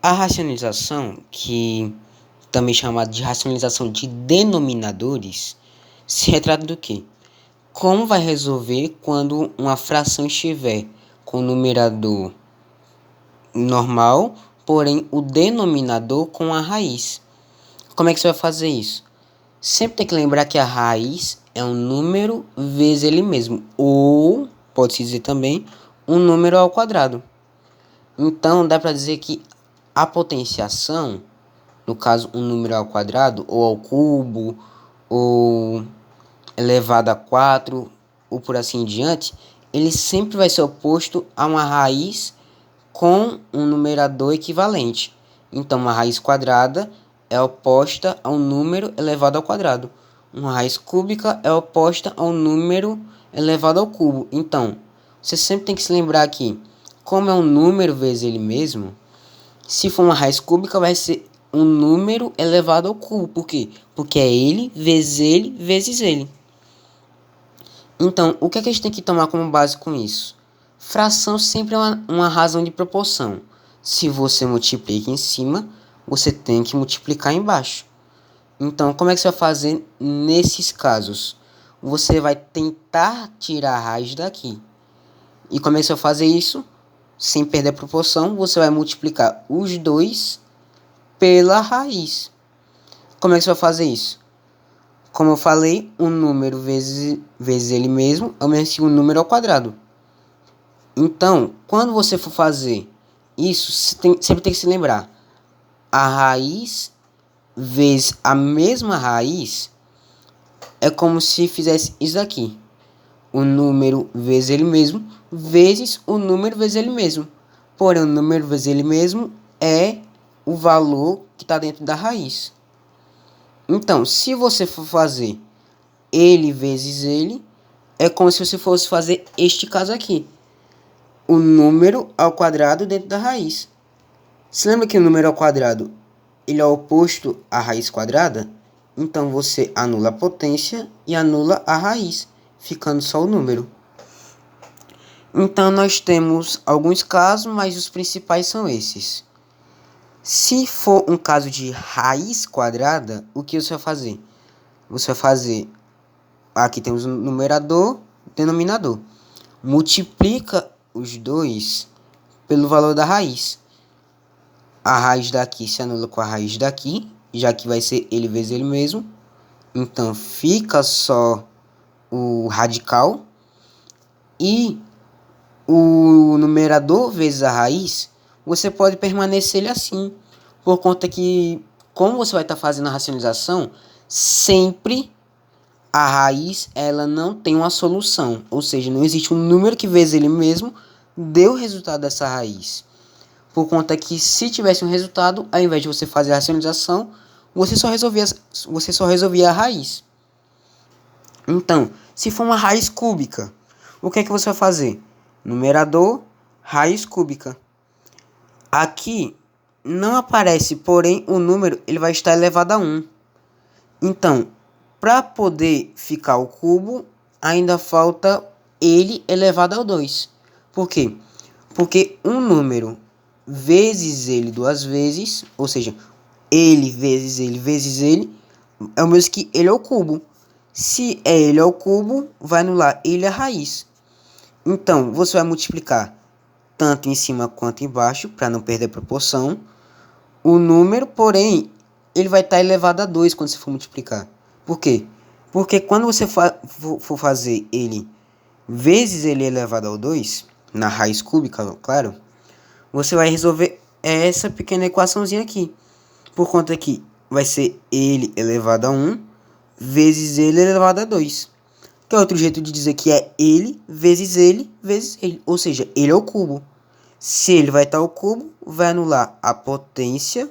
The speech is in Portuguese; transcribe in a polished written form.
A racionalização, que também chamada de racionalização de denominadores, se retrata do quê? Como vai resolver quando uma fração estiver com o numerador normal, porém o denominador com a raiz? Como é que você vai fazer isso? Sempre tem que lembrar que a raiz é um número vezes ele mesmo, ou pode-se dizer também um número ao quadrado. Então dá para dizer que a potenciação, no caso um número ao quadrado, ou ao cubo, ou elevado a 4, ou por assim em diante, ele sempre vai ser oposto a uma raiz com um numerador equivalente. Então uma raiz quadrada é oposta a um número elevado ao quadrado. Uma raiz cúbica é oposta a um número elevado ao cubo. Então, você sempre tem que se lembrar que, como é um número vezes ele mesmo, se for uma raiz cúbica, vai ser um número elevado ao cubo. Por quê? Porque é ele vezes ele. Então, o que é que a gente tem que tomar como base com isso? Fração sempre é uma razão de proporção. Se você multiplica em cima, você tem que multiplicar embaixo. Então, como é que você vai fazer nesses casos? Você vai tentar tirar a raiz daqui. E como é que você vai fazer isso? Sem perder a proporção, você vai multiplicar os dois pela raiz. Como é que você vai fazer isso? Como eu falei, um número vezes ele mesmo é o mesmo que um número ao quadrado. Então, quando você for fazer isso, sempre tem que se lembrar. A raiz vezes a mesma raiz é como se fizesse isso aqui. O número vezes ele mesmo, vezes o número vezes ele mesmo. Porém, o número vezes ele mesmo é o valor que está dentro da raiz. Então, se você for fazer ele vezes ele, é como se você fosse fazer este caso aqui. O número ao quadrado dentro da raiz. Se lembra que o número ao quadrado ele é oposto à raiz quadrada? Então você anula a potência e anula a raiz, ficando só o número. Então nós temos alguns casos, mas os principais são esses. Se for um caso de raiz quadrada, o que você vai fazer? Você vai fazer, aqui temos o numerador, denominador. Multiplica os dois pelo valor da raiz. A raiz daqui se anula com a raiz daqui, já que vai ser ele vezes ele mesmo. Então fica só o radical. E o numerador vezes a raiz, você pode permanecer ele assim. Por conta que, como você vai estar fazendo a racionalização, sempre a raiz ela não tem uma solução. Ou seja, não existe um número que vezes ele mesmo dê o resultado dessa raiz. Por conta que se tivesse um resultado, ao invés de você fazer a racionalização, você só resolvia a raiz. Então, se for uma raiz cúbica, o que é que você vai fazer? Numerador, raiz cúbica. Aqui não aparece, porém o número ele vai estar elevado a 1. Então, para poder ficar o cubo, ainda falta ele elevado ao 2. Por quê? Porque um número vezes ele duas vezes, ou seja, ele vezes ele, é o mesmo que ele ao cubo. Se é ele ao cubo, vai anular ele à raiz. Então, você vai multiplicar tanto em cima quanto embaixo, para não perder a proporção. O número, porém, ele vai estar elevado a 2 quando você for multiplicar. Por quê? Porque quando você for fazer ele vezes ele elevado ao 2, na raiz cúbica, claro, você vai resolver essa pequena equaçãozinha aqui. Por conta que vai ser ele elevado a 1 vezes ele elevado a 2. Que é outro jeito de dizer que é ele vezes ele vezes ele. Ou seja, ele é o cubo. Se ele vai estar ao cubo, vai anular a potência